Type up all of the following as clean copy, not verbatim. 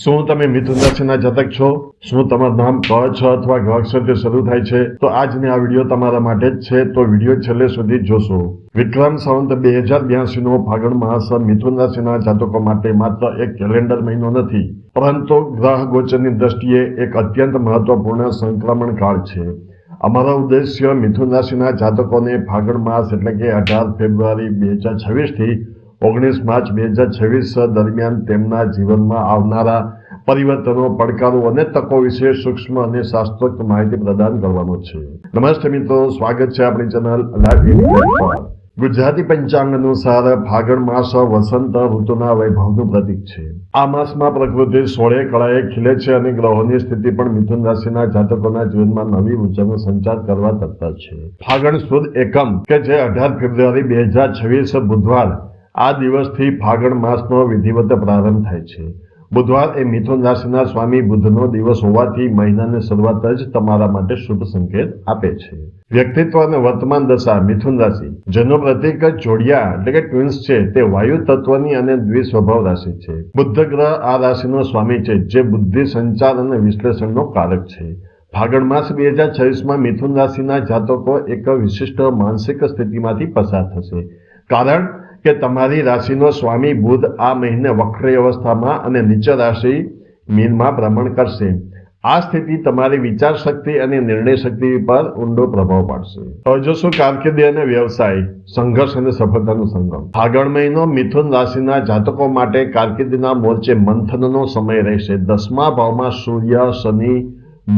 શું તમે મિથુન રાશિના જાતક છો? શું તમારું નામ ક છ અથવા ગ અક્ષરથી શરૂ થાય છે? તો આજની આ વિડીયો તમારા માટે જ છે, તો વિડીયો છેલ્લે સુધી જોશો. વિક્રમ સંવત 2082 નો ફાગણ માસ મિથુન રાશિના જાતકો માટે માત્ર એક કેલેન્ડર મહિનો નથી, પરંતુ ગ્રહ ગોચરની દ્રષ્ટિએ એક અત્યંત મહત્વપૂર્ણ સંક્રમણ કાળ છે. અમારો ઉદ્દેશ્ય મિથુન રાશિના જાતકોને ફાગણ માસ એટલે કે 18 ફેબ્રુઆરી 2026 થી 19 માર્ચ 2026 દરમિયાન તેમના જીવનમાં આવનારા પરિવર્તનો, પડકારો અને તકો વિશે સૂક્ષ્મ અને શાસ્ત્રોક્ત માહિતી પ્રદાન કરવાનો છે. નમસ્તે મિત્રો, સ્વાગત છે આપણી ચેનલ લાઈવ ઇન્ડિયા પર. ગુજરાતી પંચાંગ અનુસાર ફાગણ માસ વસંત ઋતુના વૈભવનું પ્રતીક છે. આ માસમાં પ્રકૃતિ 16 કળાએ ખીલે છે અને ગ્રહોની સ્થિતિ પણ મિથુન રાશિના જાતકોના જીવનમાં નવી ઊર્જાનો સંચાર કરવા તત્પર છે. ફાગણ સુદ એકમ કે જે 18 ફેબ્રુઆરી 2026 બુધવાર, આ દિવસથી ફાગણ માસનો વિધિવત પ્રારંભ થાય છે. બુધવાર એ મિથુન રાશિના સ્વામી બુધનો દિવસ હોવાથી મહિનાની શરૂઆત જ તમારા માટે શુભ સંકેત આપે છે. વ્યક્તિત્વ અને વર્તમાન દશા મિથુન રાશિ, જેનું પ્રતીક જોડિયા એટલે કે ટ્વિન્સ છે, તે વાયુ તત્વની અને દ્વિસ્વભાવ રાશિ છે. બુદ્ધ ગ્રહ આ રાશિનો સ્વામી છે, જે બુદ્ધિ, સંચાર અને વિશ્લેષણનો કારક છે. ફાગણ માસ 2026માં મિથુન રાશિના જાતકો એક વિશિષ્ટ માનસિક સ્થિતિમાંથી પસાર થશે, કારણ કે તમારી રાશિનો સ્વામી બુધ આ મહિને વક્રી અવસ્થામાં અને નીચ રાશિ મીનમાં ભ્રમણ કરશે. આ સ્થિતિ તમારી વિચાર શક્તિ અને નિર્ણય શક્તિ પર ઊંડો પ્રભાવ પાડશે. હવે જોશું કારકિર્દી અને વ્યવસાય, સંઘર્ષ અને સફળતાનું સંગમ. ફાગણ મહિનો મિથુન રાશિના જાતકો માટે કારકિર્દીના મોરચે મંથનનો સમય રહેશે. 10મા ભાવમાં સૂર્ય, શનિ,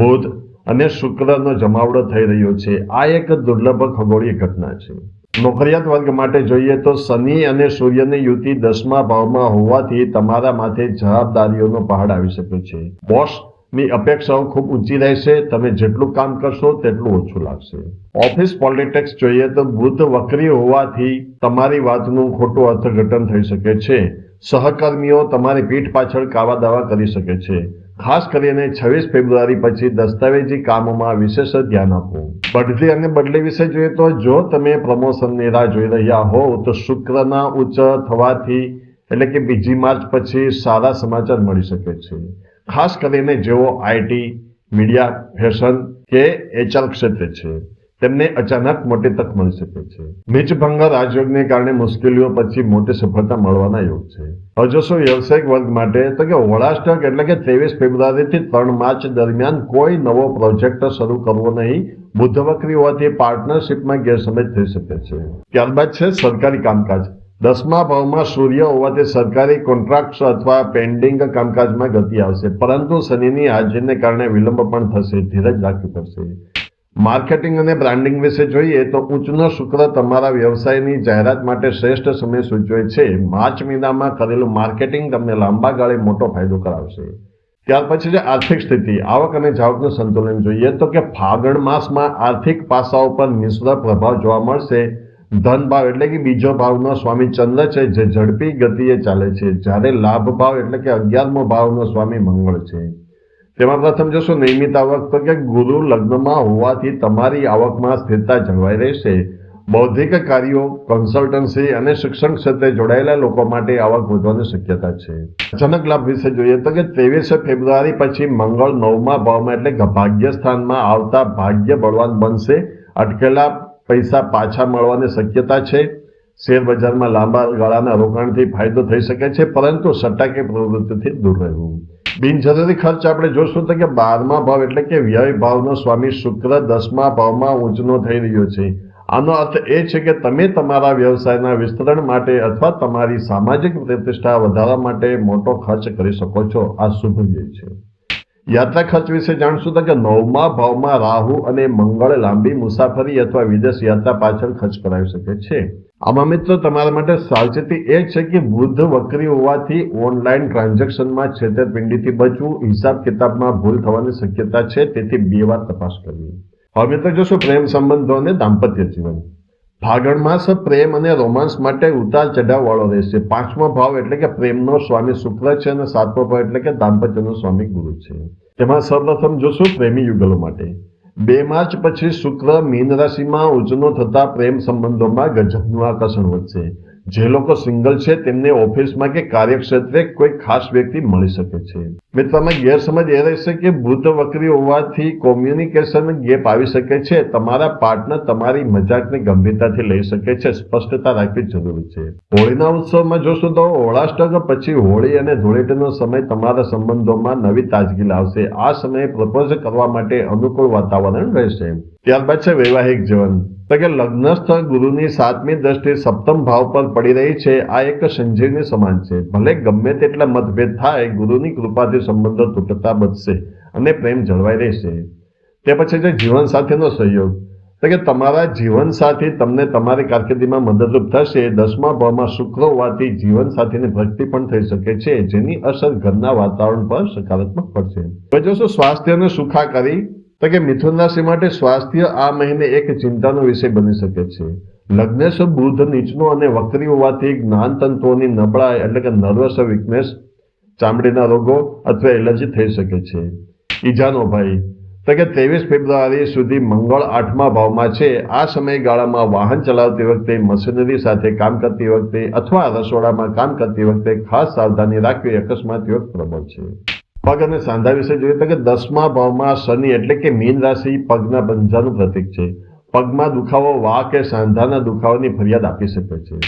બુધ અને શુક્રનો જમાવડો થઈ રહ્યો છે. આ એક દુર્લભ ખગોળીય ઘટના છે. નોકરિયાત વર્ગ માટે જોઈએ તો શનિ અને સૂર્યની યુતિ 10મા ભાવમાં હોવાથી તમારા માથે જવાબદારીઓનો પહાડ આવી શકે છે. બોસની અપેક્ષાઓ ખૂબ ઊંચી રહેશે. તમે જેટલું કામ કરશો તેટલું ઓછું લાગશે. ઓફિસ પોલિટિક્સ જોઈએ તો બુધ વક્રી હોવાથી તમારી વાતનું ખોટું અર્થઘટન થઈ શકે છે. સહકર્મીઓ તમારી પીઠ પાછળ કાવા દાવા કરી શકે છે. ખાસ કરીને 26 ફેબ્રુઆરી પછી દસ્તાવેજી કામોમાં વિશેષ ધ્યાન આપવું. બઢતી અને બદલી વિશે જોઈએ તો જો તમે પ્રમોશનની રાહ જોઈ રહ્યા હોવ તો શુક્રના ઉચ્ચ થવાથી એટલે કે 2 માર્ચ પછી સારા સમાચાર મળી શકે છે. ખાસ કરીને જેઓ આઈટી, મીડિયા, ફેશન કે એચઆર ક્ષેત્રે છે, તેમને અચાનક મોટી તક મળી શકે છે. નીચભંગ રાજયોગને કારણે મુશ્કેલીઓ પછી મોટી સફળતા મળવાના યોગ છે. હવે જોશું વ્યવસાયિક વર્ગ માટે તો કે હોળાષ્ટક એટલે કે 23 ફેબ્રુઆરીથી 3 માર્ચ દરમિયાન કોઈ નવો પ્રોજેક્ટ શરૂ કરવો નહીં. બુધ વક્રી હોવાથી પાર્ટનરશિપમાં ગેરસમજ થઈ શકે છે. ત્યારબાદ છે સરકારી કામકાજ. 10મા ભાવમાં સૂર્ય હોવાથી સરકારી કોન્ટ્રાક્ટ અથવા પેન્ડિંગ કામકાજમાં ગતિ આવશે, પરંતુ શનિની હાજરીને કારણે વિલંબ પણ થશે. ધીરજ રાખવી પડશે. માર્કેટિંગ અને બ્રાન્ડિંગ વિશે જોઈએ તો ઉચ્ચનો શુક્ર તમારા વ્યવસાયની જાહેરાત માટે શ્રેષ્ઠ સમય સૂચવે છે. માર્ચ મહિનામાં કરેલું માર્કેટિંગ તમને લાંબા ગાળે મોટો ફાયદો કરાવશે. ત્યાર પછી જે આર્થિક સ્થિતિ, આવક અને જાવકનું સંતુલન જોઈએ તો કે ફાગણ માસમાં આર્થિક પાસાઓ પર મિશ્ર પ્રભાવ જોવા મળશે. ધન ભાવ એટલે કે બીજો ભાવનો સ્વામી ચંદ્ર છે, જે ઝડપી ગતિએ ચાલે છે, જ્યારે લાભ ભાવ એટલે કે 11મો ભાવનો સ્વામી મંગળ છે. તેમાં પ્રથમ જોશો નિયમિત આવક તો કે ગુરુ લગ્નમાં હોવાથી તમારી આવકમાં સ્થિરતા જળવાઈ રહેશે. બૌદ્ધિક કાર્યો, કન્સલ્ટન્સી અને શિક્ષણ ક્ષેત્રે જોડાયેલા લોકો માટે આવક વધવાની શક્યતા છે. અચાનક લાભ વિશે જોઈએ તો કે 23 ફેબ્રુઆરી પછી મંગળ 9મા ભાવમાં એટલે કે ભાગ્ય સ્થાનમાં આવતા ભાગ્ય બળવાન બનશે. અટકેલા પૈસા પાછા મળવાની શક્યતા છે. શેર બજારમાં લાંબા ગાળાના રોકાણથી ફાયદો થઈ શકે છે, પરંતુ સટ્ટાકી પ્રવૃત્તિથી દૂર રહેવું. બિનજરૂરી ખર્ચ આપણે જોશું તો કે 12મા ભાવ એટલે કે વ્યય ભાવનો સ્વામી શુક્ર 10મા ભાવમાં ઊંચનો થઈ રહ્યો છે. આનો અર્થ એ છે કે તમે તમારા વ્યવસાયના વિસ્તરણ માટે અથવા તમારી સામાજિક પ્રતિષ્ઠા વધારવા માટે મોટો ખર્ચ કરી શકો છો. આ શુભ વ્યય છે. યાત્રા ખર્ચ વિશે જાણશું તો કે 9મા ભાવમાં રાહુ અને મંગળ લાંબી મુસાફરી અથવા વિદેશ યાત્રા પાછળ ખર્ચ કરાવી શકે છે. આમાં મિત્રો તમારા માટે સાવચેતી એ છે કે બુધ વક્રી હોવાથી ઓનલાઈન ટ્રાન્ઝેક્શનમાં છેતરપિંડીથી બચવું. હિસાબ કિતાબમાં ભૂલ થવાની શક્યતા છે, તેથી 2 વાર તપાસ કરવી. હવે મિત્રો જોશું પ્રેમ સંબંધો અને દાંપત્ય જીવન. ફાગણ માસ પ્રેમ અને રોમાન્સ માટે ઉતાર ચઢાવ વાળો રહેશે. 5મો ભાવ એટલે કે પ્રેમનો સ્વામી શુક્ર છે અને 7મો ભાવ એટલે કે દાંપત્યનો સ્વામી ગુરુ છે. તેમાં સૌપ્રથમ જોશું પ્રેમી યુગલો માટે. 2 માર્ચ પછી શુક્ર મીન રાશિમાં ઉચ્ચનો થતા પ્રેમ સંબંધોમાં ગજબનું આકર્ષણ વધશે. જે લોકો સિંગલ છે તેમને ઓફિસમાં કે કાર્યક્ષેત્રે કોઈ ખાસ વ્યક્તિ મળી શકે છે. મિત્રોમાં ગેરસમજ એ રહેશે કે બુધ વક્રી હોવાથી કોમ્યુનિકેશન ગેપ આવી શકે છે. તમારા પાર્ટનર તમારી મજાકને ગંભીરતાથી લઈ શકે છે. સ્પષ્ટતા રાખવી જરૂરી છે. હોળીના ઉત્સવમાં જોશું તો હોળાષ્ટક પછી હોળી અને ધૂળેટીનો સમય તમારા સંબંધોમાં નવી તાજગી લાવશે. આ સમયે પ્રપોઝ કરવા માટે અનુકૂળ વાતાવરણ રહેશે. ત્યારબાદ છે વૈવાહિક જીવન. તો કે લગ્ન સ્થળ ગુરુની 7મી દ્રષ્ટિ સપ્તમ ભાવ પર પડી રહી છે. આ એક સંજીવની સમાન છે. ભલે ગમે તેટલા મતભેદ થાય, ગુરુની કૃપાથી સંબંધો તૂટતા બચશે અને પ્રેમ જળવાઈ રહેશે. તે પછી છે જીવન સાથીનો સહયોગ. તો કે તમારા જીવનસાથી તમને તમારી કારકિર્દીમાં મદદરૂપ થશે. 10મા ભાવમાં શુક્ર હોવાથી જીવન સાથીની પ્રગતિ પણ થઈ શકે છે, જેની અસર ઘરના વાતાવરણ પર સકારાત્મક પડશે. હવે જોશો સ્વાસ્થ્ય અને સુખાકારી. તો કે મિથુન રાશિ માટે સ્વાસ્થ્ય આ મહિને એક ચિંતાનો વિષય બની શકે છે. લગ્નેશ બુધ નીચનો અને વક્રી હોવાથી જ્ઞાન તંતુઓની નબળાઈ એટલે કે નર્વસ વીકનેસ, ચામડીના રોગો અથવા એલર્જી થઈ શકે છે. ઈજાનો ભય. તો કે 23 ફેબ્રુઆરી સુધી મંગળ 8મા ભાવમાં છે. આ સમયગાળામાં વાહન ચલાવતી વખતે, મશીનરી સાથે કામ કરતી વખતે અથવા રસોડામાં કામ કરતી વખતે ખાસ સાવધાની રાખવી. અકસ્માત યોગ પ્રબળ છે. પગ અને સાંધા વિશે જોઈએ તો કે 10મા ભાવમાં શનિ એટલે કે મીન રાશિ પગના પંજાનું પ્રતીક છે. પગમાં દુખાવો, વાહ કે સાંધાના દુખાવાની ફરિયાદ આપી શકે છે.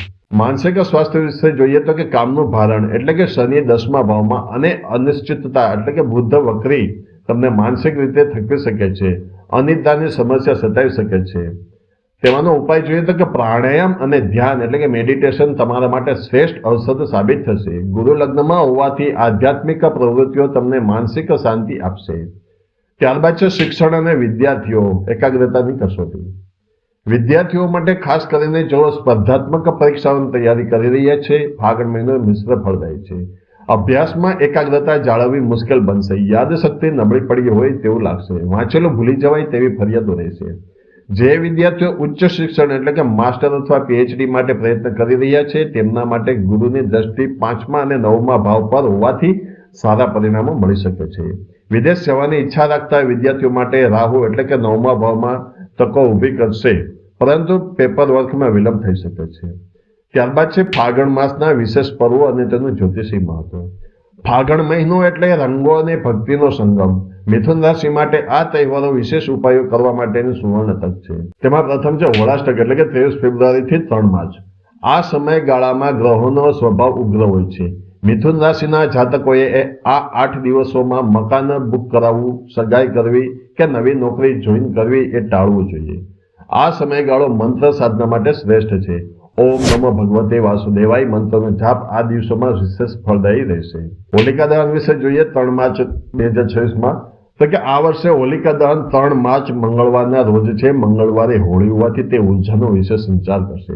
માનસિક સ્વાસ્થ્ય વિશે જોઈએ તો કે કામનું ભારણ એટલે કે શનિ 10મા ભાવમાં અને અનિશ્ચિતતા એટલે કે બુધ વક્રી તમને માનસિક રીતે થકવી શકે છે. અનિદ્રાની સમસ્યા સતાવી શકે છે. તેમાંનો ઉપાય જોઈએ તો કે પ્રાણાયામ અને ધ્યાન એટલે કે મેડિટેશન તમારા માટે શ્રેષ્ઠ ઔષધ સાબિત થશે. ગુરુ લગ્નમાં હોવાથી આધ્યાત્મિક પ્રવૃત્તિઓ તમને માનસિક શાંતિ આપશે. ત્યારબાદ છે શિક્ષણ અને વિદ્યાર્થીઓ. એકાગ્રતાની કસોટી. વિદ્યાર્થીઓ માટે ખાસ કરીને જેઓ સ્પર્ધાત્મક પરીક્ષાઓની તૈયારી કરી રહ્યા છે, ફાગણ મહિનો મિશ્ર ફળદાયી છે. અભ્યાસમાં એકાગ્રતા જાળવવી મુશ્કેલ બનશે. યાદશક્તિ નબળી પડી હોય તેવું લાગશે. વાંચેલું ભૂલી જવાય તેવી ફરિયાદો રહેશે. જે વિદ્યાર્થીઓ ઉચ્ચ શિક્ષણ એટલે કે માસ્ટર અથવા પીએચડી માટે પ્રયત્ન કરી રહ્યા છે, તેમના માટે ગુરુની દ્રષ્ટિ 5મા અને 9મા ભાવ પર હોવાથી સારા પરિણામો મળી શકે છે. વિદેશ જવાની ઈચ્છા રાખતા વિદ્યાર્થીઓ માટે રાહુ એટલે કે 9મા ભાવમાં તકો ઊભી કરશે, પરંતુ પેપર વર્કમાં વિલંબ થઈ શકે છે. ત્યારબાદ છે ફાગણ માસના વિશેષ પર્વો અને તેનું જ્યોતિષી મહત્વ. ફાગણ મહિનો એટલે રંગો અને ભક્તિનો સંગમ. મિથુન રાશિ માટે આ તહેવારો વિશેષ ઉપાયો કરવા માટેની સુવર્ણ તક છે. તેમાં પ્રથમ છે હોળાષ્ટક એટલે કે 23 ફેબ્રુઆરીથી 3 માર્ચ. આ સમયગાળામાં ગ્રહોનો સ્વભાવ ઉગ્ર હોય છે. મિથુન રાશિના જાતકોએ આ 8 દિવસોમાં મકાન બુક કરાવવું, સગાઈ કરવી કે નવી નોકરી જોઈન કરવી એ ટાળવું જોઈએ. આ સમયગાળો મંત્ર સાધના માટે શ્રેષ્ઠ છે. ઓમ નમો ભગવતે વાસુદેવાય મંત્રનો જાપ આ દિવસોમાં વિશેષ ફળદાયી રહેશે. હોલિકા દહન વિશે જોઈએ 3 માર્ચ 2026માં. તો કે આ વર્ષે હોલિકા દહન 3 માર્ચ મંગળવારના રોજ છે. મંગળવારે હોળી હોવાથી તે ઉર્જાનો વિશેષ સંચાર કરશે.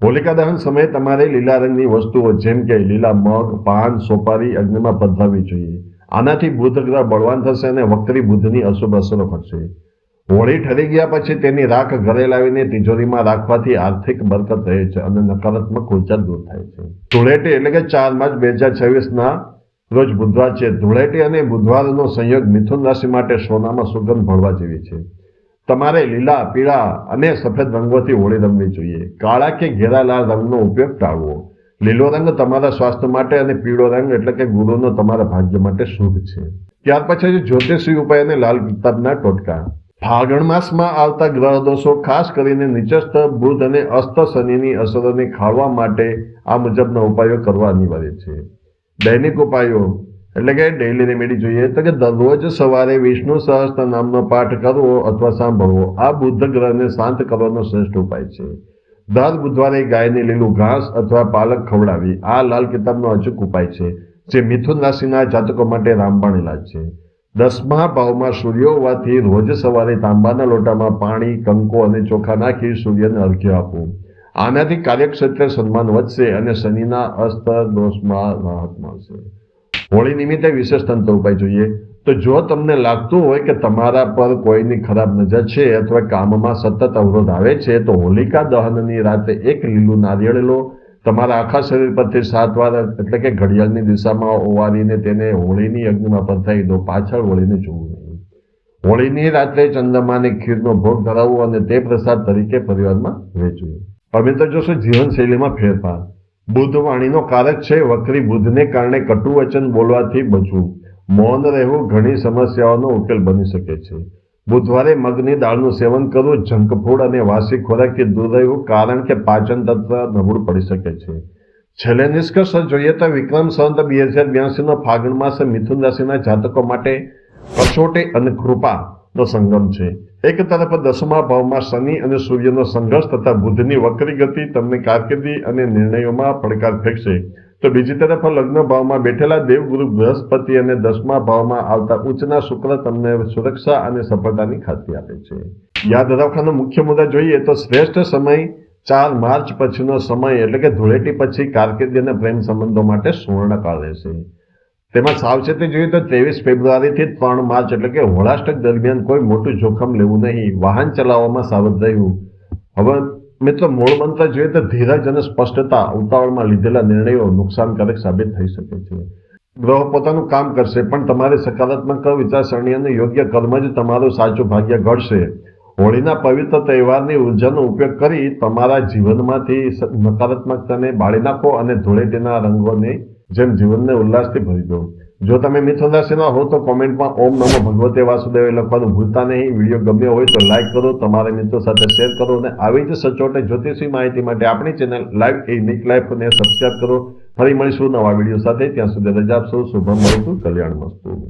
હોલિકા દહન સમયે તમારે લીલા રંગની વસ્તુઓ જેમ કે લીલા મગ, પાન, સોપારી અગ્નિમાં પધરાવવી જોઈએ. આનાથી બુધ ગ્રહ બળવાન થશે અને વક્રી બુધની અશુભ અસરો ઘટશે. હોળી ઠરી ગયા પછી તેની રાખ ઘરે લાવીને તિજોરીમાં રાખવાથી આર્થિક બરકત રહે છે અને નકારાત્મક ઉર્જા દૂર થાય છે. ધૂળેટી એટલે કે 4 માર્ચ 2026ના રોજ બુધવાર છે. ધૂળેટી અને બુધવારનો સંયોગ મિથુન રાશિ માટે સોનામાં સુગંધ ભળવા જેવી છે. તમારે લીલા, પીળા અને સફેદ રંગોથી હોળી રમવી જોઈએ. કાળા કે ઘેરા લાલ રંગનો ઉપયોગ ટાળવો. લીલો રંગ તમારા સ્વાસ્થ્ય માટે અને પીળો રંગ એટલે કે ગુરુનો તમારા ભાગ્ય માટે શુભ છે. ત્યાર પછી જ્યોતિષી ઉપાય અને લાલ કિતાબના ટોટકા. ફાગણ માસમાં આવતા ગ્રહ દોષો ખાસ કરીને નીચસ્થ બુધ અને અસ્ત શનિની અસરોને ખાળવા માટે આ મુજબના ઉપાયો કરવા અનિવાર્ય છે. દૈનિક ઉપાયો એટલે કે ડેઇલી રેમેડી જોઈએ તો કે દરરોજ સવારે વિષ્ણુ સહસ્ત્ર નામનો પાઠ કરવો અથવા સાંભળવો. આ બુધ ગ્રહને શાંત કરવાનો શ્રેષ્ઠ ઉપાય છે. દર બુધવારે ગાયને લીલું ઘાસ અથવા પાલક ખવડાવી. આ લાલ કિતાબનો અચૂક ઉપાય છે, જે મિથુન રાશિના જાતકો માટે રામબાણ ઇલાજ છે. 10મા ભાવમાં સૂર્ય હોવાથી રોજ સવારે તાંબાના લોટામાં પાણી, કંકુ અને ચોખા નાખી સૂર્યને અર્ઘ્ય આપવું. આનાથી કાર્યક્ષેત્રે સન્માન વધશે અને શનિના અસ્ત દોષમાં રાહત મળશે. હોળી નિમિત્તે વિશેષ તંત્ર ઉપાય જોઈએ તો જો તમને લાગતું હોય કે તમારા પર કોઈની ખરાબ નજર છે અથવા કામમાં સતત અવરોધ આવે છે, તો હોલિકા દહનની રાતે એક લીલું નારિયેળ લો. તમારા આખા શરીર પરથી 7 વાર એટલે કે ઘડિયાળની દિશામાં ઓવારીને તેને હોળીની અગ્નિમાં પધરાવી દો. પાછળ હોળીને જોવું નહીં. હોળીની રાત્રે ચંદ્રમાને ખીરનો ભોગ ધરાવવો અને તે પ્રસાદ તરીકે પરિવારમાં વહેંચવું. હવે તો જોશું જીવનશૈલીમાં ફેરફાર. બુધ વાણીનો કારક છે. વક્રી બુધને કારણે કટુ વચન બોલવાથી બચવું. મૌન રહેવું ઘણી સમસ્યાઓનો ઉકેલ બની શકે છે. બુધવારે મગની દાળનું સેવન કરવું, જંક ફૂડ અને વાસી ખોરાકથી દૂર રહેવું, કારણ કે પાચન તંત્ર નબળું પડી શકે છે. છેલ્લે નિષ્કર્ષ જોઈએ તો વિક્રમ સંવત 2082 નો ફાગણ માસ મિથુન રાશિના જાતકો માટે કસોટી અને કૃપાનો સંગમ છે. એક તરફ 10મા ભાવમાં શનિ અને સૂર્યનો સંઘર્ષ તથા બુધની વક્રી ગતિ તમને કારકિર્દી અને નિર્ણયોમાં પડકાર ફેંકશે, તો બીજી તરફ લગ્ન ભાવમાં બેઠેલા દેવગુરુ બૃહસ્પતિ અને 10મા ભાવમાં આવતા ઉચ્ચના શુક્ર તમને સુરક્ષા અને સફળતાની ખાતરી આપે છે. યાદ રાખવાનો મુખ્ય મુદ્દા જોઈએ તો શ્રેષ્ઠ સમય 4 માર્ચ પછીનો સમય એટલે કે ધૂળેટી પછી કારકિર્દી અને પ્રેમ સંબંધો માટે સુવર્ણકાળ રહેશે. તેમાં સાવચેતી જોઈએ તો 23 ફેબ્રુઆરીથી 3 માર્ચ એટલે કે હોળાષ્ટક દરમિયાન કોઈ મોટું જોખમ લેવું નહીં. વાહન ચલાવવામાં સાવધ રહેવું. હવે મિત્રો મૂળ મંત્ર જોઈએ તો ધીરજ અને સ્પષ્ટતા. ઉતાવળમાં લીધેલા નિર્ણયો નુકસાનકારક સાબિત થઈ શકે છે. ગ્રહો પોતાનું કામ કરશે, પણ તમારી સકારાત્મક વિચારસરણી અને યોગ્ય કર્મ જ તમારું સાચું ભાગ્ય ઘડશે. હોળીના પવિત્ર તહેવારની ઉર્જાનો ઉપયોગ કરી તમારા જીવનમાંથી નકારાત્મકતાને બાળી નાખો અને ધૂળેટીના રંગોને જેમ જીવનને ઉલ્લાસથી ભરી દો. જો તમે મિથુન રાશિના હો તો કોમેન્ટમાં ઓમ નમો ભગવતે વાસુદેવ લખવાનું ભૂલતા નહીં. વિડીયો ગમ્યો હોય તો લાઈક કરો, તમારા મિત્રો સાથે શેર કરો અને આવી જ સચોટ જ્યોતિષી માહિતી માટે આપણી ચેનલ લાઈવ યુનિક લાઈફને સબસ્ક્રાઇબ કરો. ફરી મળીશું નવા વિડીયો સાથે. ત્યાં સુધી રજા આપશો. શુભમ મળીશું. કલ્યાણ મસ્તુ.